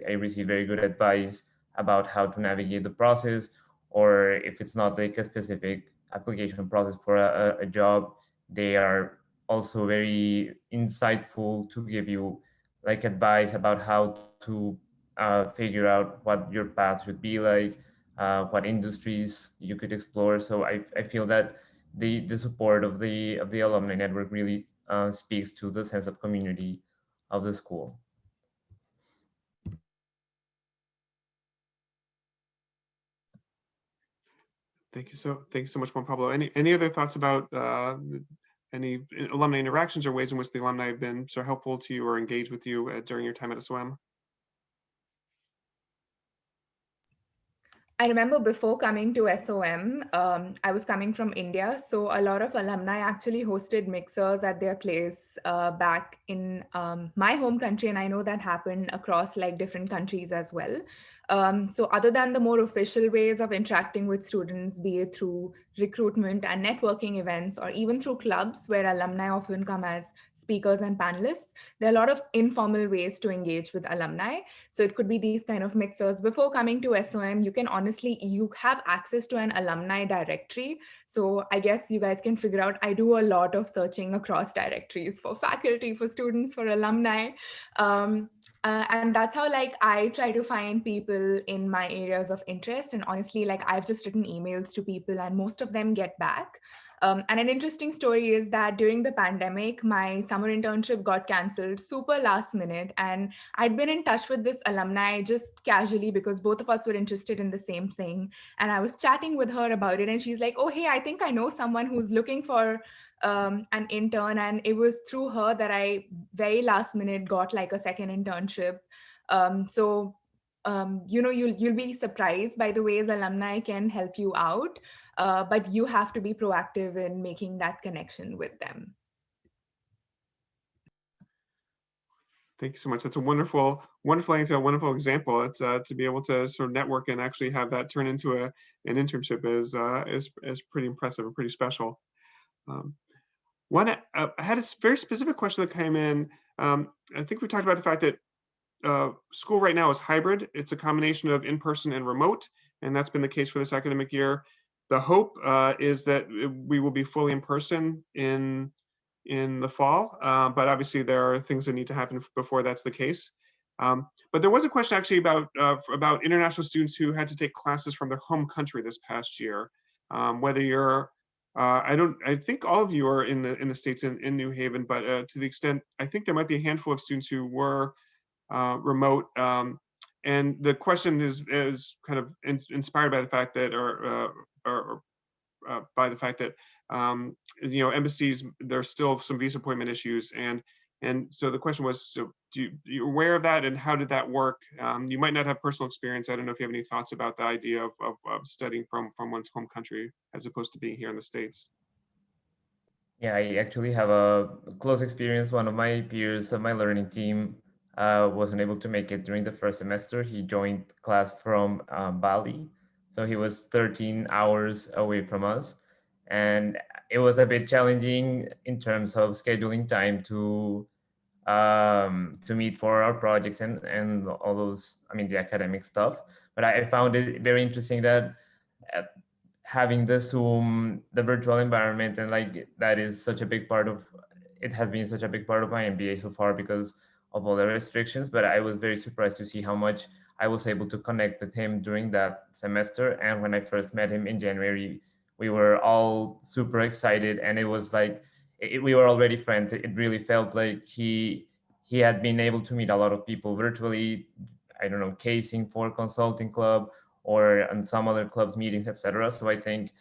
I receive very good advice about how to navigate the process, or if it's not like a specific application process for a job, they are also very insightful to give you like advice about how to figure out what your path should be like, what industries you could explore. So I feel that the support of the alumni network really speaks to the sense of community of the school. Thank you so much, Juan Pablo. Any other thoughts about any alumni interactions or ways in which the alumni have been so helpful to you or engaged with you during your time at SOM? I remember before coming to SOM, I was coming from India. So a lot of alumni actually hosted mixers at their place back in my home country. And I know that happened across like different countries as well. So other than the more official ways of interacting with students, be it through recruitment and networking events, or even through clubs where alumni often come as speakers and panelists, there are a lot of informal ways to engage with alumni. So it could be these kind of mixers. Before coming to SOM, you can honestly, you have access to an alumni directory. So I guess you guys can figure out, I do a lot of searching across directories for faculty, for students, for alumni. And that's how like I try to find people in my areas of interest. And honestly, like I've just written emails to people and most of them get back. And an interesting story is that during the pandemic, my summer internship got canceled super last minute. And I'd been in touch with this alumni just casually because both of us were interested in the same thing. And I was chatting with her about it. And she's like, oh, hey, I think I know someone who's looking for an intern. And it was through her that I very last minute got like a second internship. You'll be surprised by the ways alumni can help you out, but you have to be proactive in making that connection with them. Thank you so much. That's a wonderful, wonderful answer, a wonderful example. It's to be able to sort of network and actually have that turn into an internship is pretty impressive and pretty special. I had a very specific question that came in. I think we talked about the fact that school right now is hybrid. It's a combination of in-person and remote, and that's been the case for this academic year. The hope is that we will be fully in person in the fall, but obviously there are things that need to happen before that's the case. But there was a question actually about international students who had to take classes from their home country this past year. Whether you're, I think all of you are in the States in New Haven, but to the extent, I think there might be a handful of students who were remote. And the question is kind of inspired by the fact that, by the fact that embassies, there's still some visa appointment issues, and so the question was, so you aware of that, and how did that work? You might not have personal experience. I don't know if you have any thoughts about the idea of studying from one's home country as opposed to being here in the States. Yeah, I actually have a close experience. One of my peers on my learning team wasn't able to make it during the first semester. He joined class from Bali, so he was 13 hours away from us. And it was a bit challenging in terms of scheduling time to meet for our projects and all those, I mean, the academic stuff. But I found it very interesting that having the Zoom, the virtual environment, and like that is such a big part of, it has been such a big part of my MBA so far because of all the restrictions. But I was very surprised to see how much I was able to connect with him during that semester. And when I first met him in January, we were all super excited, and it was like we were already friends. It really felt like he had been able to meet a lot of people virtually. I don't know, casing for consulting club or on some other clubs meetings, etc. So I think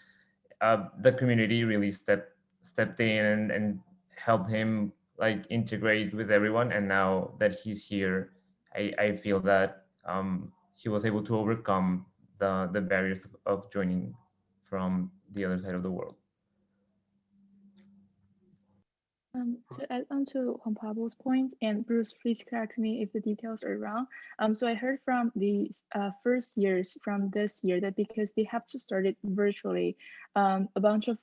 the community really stepped in and helped him like integrate with everyone. And now that he's here, I feel that he was able to overcome the barriers of joining from the other side of the world. To add on to Juan Pablo's point, and Bruce, please correct me if the details are wrong. So I heard from the first years from this year that because they have to start it virtually, a bunch of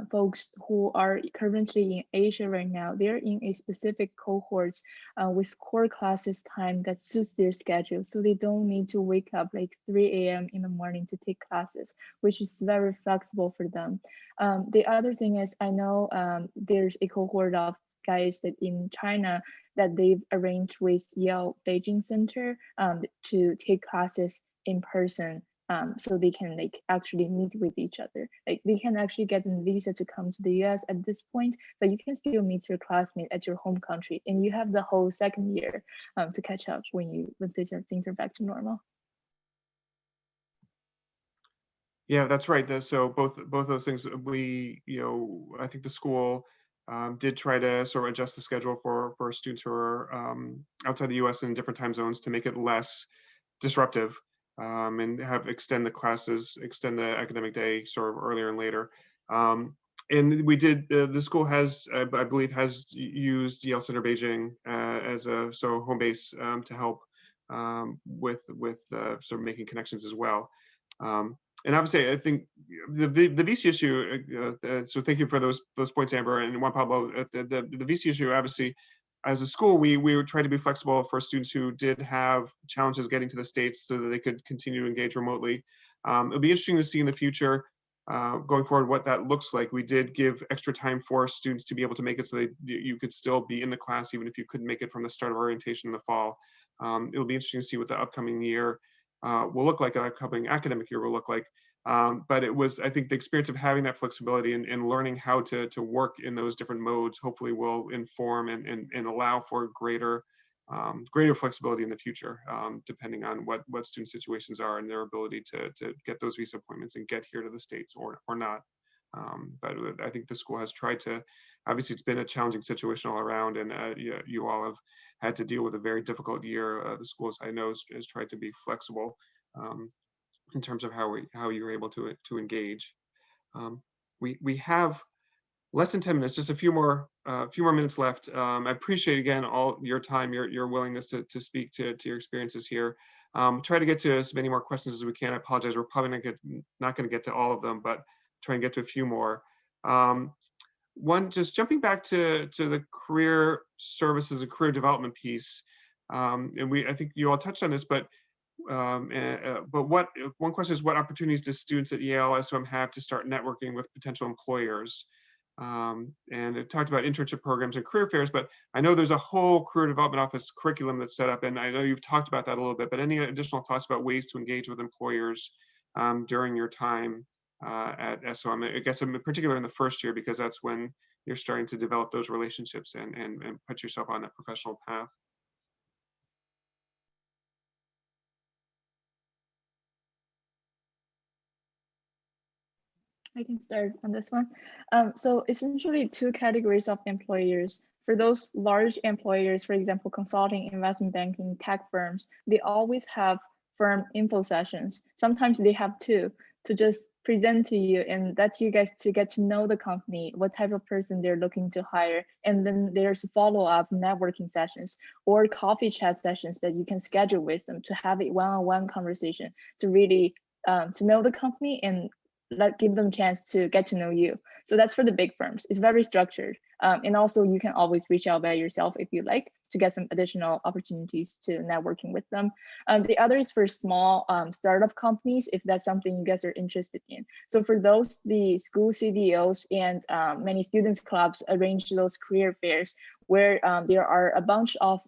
folks who are currently in Asia right now, they're in a specific cohort with core classes time that suits their schedule. So they don't need to wake up like 3 a.m. in the morning to take classes, which is very flexible for them. The other thing is, I know there's a cohort of guys that in China that they've arranged with Yale Beijing Center to take classes in person. So they can like actually meet with each other. Like they can actually get a visa to come to the US at this point, but you can still meet your classmate at your home country, and you have the whole second year to catch up when things are back to normal. Yeah, that's right. So both those things, I think the school did try to sort of adjust the schedule for students who are outside the US and in different time zones to make it less disruptive. and extend the classes, extend the academic day sort of earlier and later. And we did, the school has, I believe, has used Yale Center Beijing as a home base to help with sort of making connections as well. And obviously, I think the VC issue. So thank you for those points, Amber and Juan Pablo. The VC issue, obviously, as a school, we would try to be flexible for students who did have challenges getting to the States so that they could continue to engage remotely. It'll be interesting to see in the future, going forward, what that looks like. We did give extra time for students to be able to make it so that you could still be in the class even if you couldn't make it from the start of orientation in the fall. It'll be interesting to see what the upcoming year will look like, an upcoming academic year will look like. But it was, I think, the experience of having that flexibility and learning how to work in those different modes hopefully will inform and allow for greater flexibility in the future, depending on what student situations are and their ability to get those visa appointments and get here to the States or not. But I think the school has tried to, obviously it's been a challenging situation all around, and you all have had to deal with a very difficult year. The schools, I know, has tried to be flexible in terms of how you're able to engage. We have less than 10 minutes, just a few more minutes left. I appreciate again all your time, your willingness to speak to your experiences here. Try to get to as many more questions as we can. I apologize, we're probably not going to get to all of them, but try and get to a few more. One, just jumping back to the career services and career development piece, and I think you all touched on this, but one question is, what opportunities do students at Yale SOM have to start networking with potential employers? And it talked about internship programs and career fairs, but I know there's a whole career development office curriculum that's set up, and I know you've talked about that a little bit, but any additional thoughts about ways to engage with employers during your time at SOM? I guess in particular in the first year, because that's when you're starting to develop those relationships and put yourself on that professional path. I can start on this one. So essentially 2 categories of employers. For those large employers, for example, consulting, investment banking, tech firms, they always have firm info sessions. Sometimes they have 2 to just present to you, and that's you guys to get to know the company, what type of person they're looking to hire. And then there's follow-up networking sessions or coffee chat sessions that you can schedule with them to have a one-on-one conversation to really to know the company and give them a chance to get to know you. So that's for the big firms. It's very structured. And also you can always reach out by yourself if you like to get some additional opportunities to networking with them. The other is for small startup companies, if that's something you guys are interested in. So for those, the school CDOs and many students clubs arrange those career fairs where there are a bunch of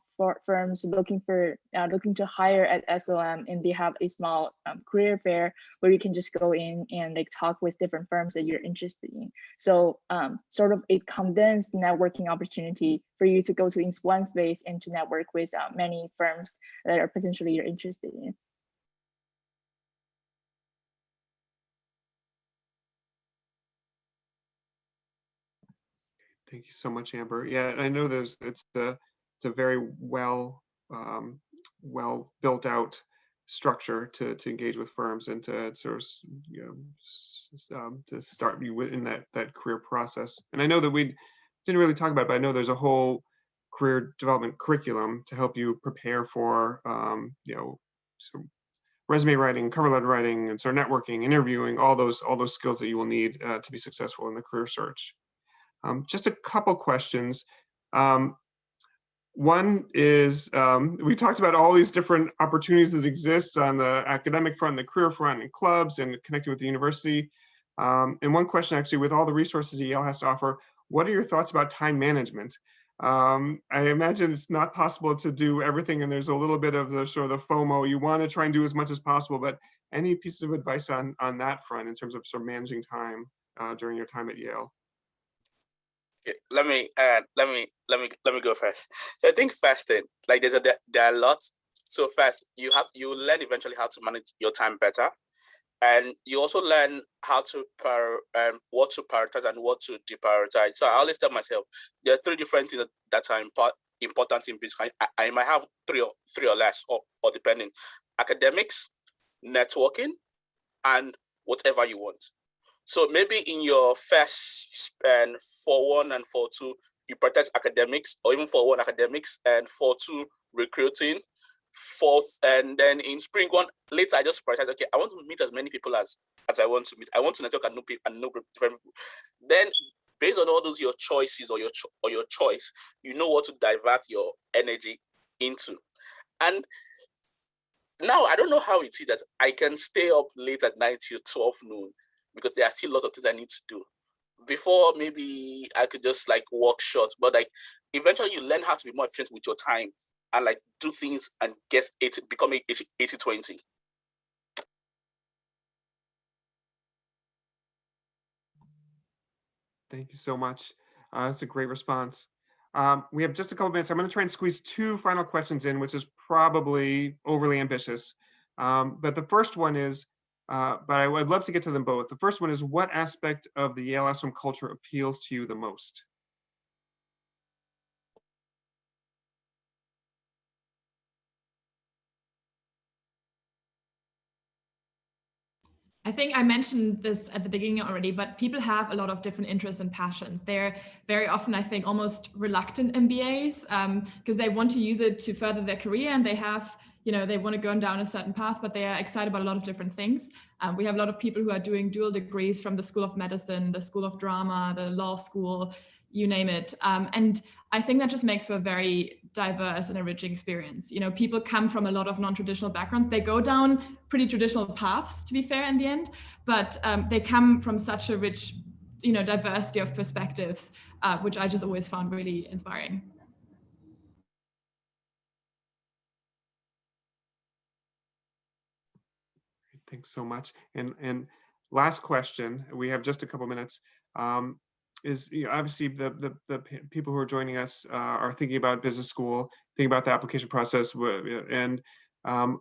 firms looking to hire at SOM, and they have a small career fair where you can just go in and like talk with different firms that you're interested in. So sort of a condensed networking opportunity for you to go to in one space and to network with many firms that are potentially you're interested in. Thank you so much, Amber. Yeah, I know it's a very well built out structure to engage with firms and to sort of to start you in that career process. And I know that we didn't really talk about it, but I know there's a whole career development curriculum to help you prepare for sort of resume writing, cover letter writing, and sort of networking, interviewing, all those skills that you will need to be successful in the career search. Just a couple questions. One is, we talked about all these different opportunities that exist on the academic front, the career front, and clubs, and connecting with the university. And one question, actually, with all the resources that Yale has to offer, what are your thoughts about time management? I imagine it's not possible to do everything, and there's a little bit of the sort of the FOMO. You want to try and do as much as possible, but any pieces of advice on that front in terms of sort of managing time during your time at Yale? Let me go first. So I think first thing, like there are lots. So first, you learn eventually how to manage your time better, and you also learn how to what to prioritize and what to deprioritize. So I always tell myself there are 3 different things that are important in business. I might have three or less, or depending: academics, networking, and whatever you want. So maybe in your first and 4-1 and 4-2, you prioritize academics, or even 4-1 academics and 4-2 recruiting. Fourth, and then in spring one, later I just prioritize, okay, I want to meet as many people as I want to meet. I want to network and know people and know different people. Then based on all those your choices or your choice, you know what to divert your energy into. And now I don't know how it is that I can stay up late at night till 12 noon because there are still lots of things I need to do. Before maybe I could just like work short, but like eventually you learn how to be more efficient with your time and like do things and become 80-20. Thank you so much. That's a great response. We have just a couple minutes. I'm going to try and squeeze 2 final questions in, which is probably overly ambitious. But the first one is, but I would love to get to them both. The first one is, what aspect of the Yale SOM culture appeals to you the most? I think I mentioned this at the beginning already, but people have a lot of different interests and passions. They're very often, I think, almost reluctant MBAs because they want to use it to further their career, and they have, they want to go down a certain path, but they are excited about a lot of different things. We have a lot of people who are doing dual degrees from the School of Medicine, the School of Drama, the law school, you name it. And I think that just makes for a very diverse and enriching experience. People come from a lot of non-traditional backgrounds. They go down pretty traditional paths, to be fair, in the end, but they come from such a rich, diversity of perspectives, which I just always found really inspiring. Thanks so much. And last question, we have just a couple minutes. Is obviously the people who are joining us are thinking about business school, thinking about the application process, and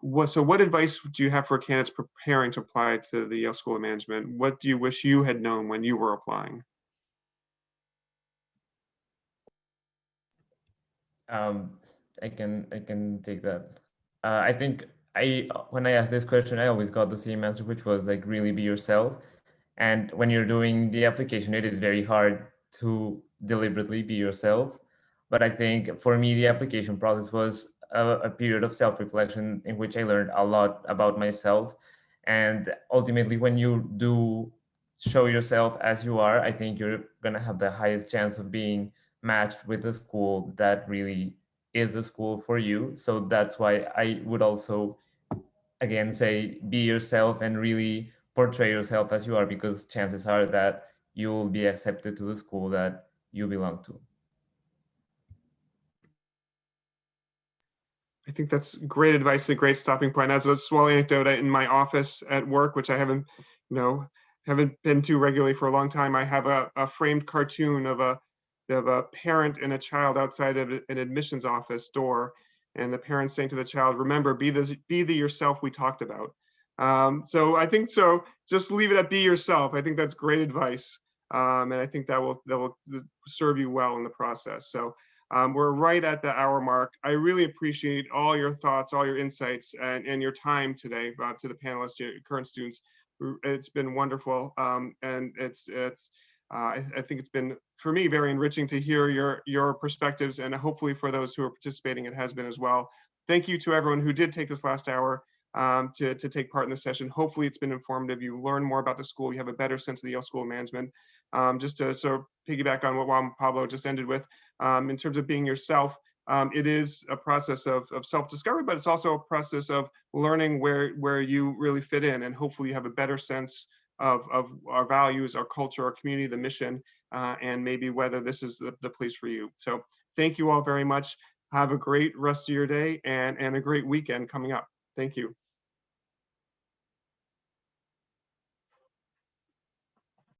what advice do you have for candidates preparing to apply to the Yale School of Management? What do you wish you had known when you were applying? I can take that. I think when I asked this question, I always got the same answer, which was like really be yourself. And when you're doing the application, it is very hard to deliberately be yourself. But I think for me, the application process was a period of self-reflection in which I learned a lot about myself. And ultimately, when you do show yourself as you are, I think you're gonna have the highest chance of being matched with a school that really is the school for you. So that's why I would also, again, say be yourself and really portray yourself as you are, because chances are that you will be accepted to the school that you belong to. I think that's great advice, a great stopping point. As a small anecdote, in my office at work, which I haven't been to regularly for a long time, I have a framed cartoon of a parent and a child outside of an admissions office door, and the parent saying to the child, "Remember, be the yourself we talked about." So I think just leave it at be yourself. I think that's great advice, and I think that will serve you well in the process. So. We're right at the hour mark. I really appreciate all your thoughts, all your insights, and your time today to the panelists, your current students. It's been wonderful, and I think it's been, for me, very enriching to hear your perspectives, and hopefully for those who are participating, it has been as well. Thank you to everyone who did take this last hour to take part in this session. Hopefully it's been informative. You learn more about the school. You have a better sense of the Yale School of Management. Just to sort of piggyback on what Juan Pablo just ended with, in terms of being yourself, it is a process of self-discovery, but it's also a process of learning where you really fit in, and hopefully you have a better sense of our values, our culture, our community, the mission, and maybe whether this is the place for you. So thank you all very much. Have a great rest of your day and a great weekend coming up. Thank you.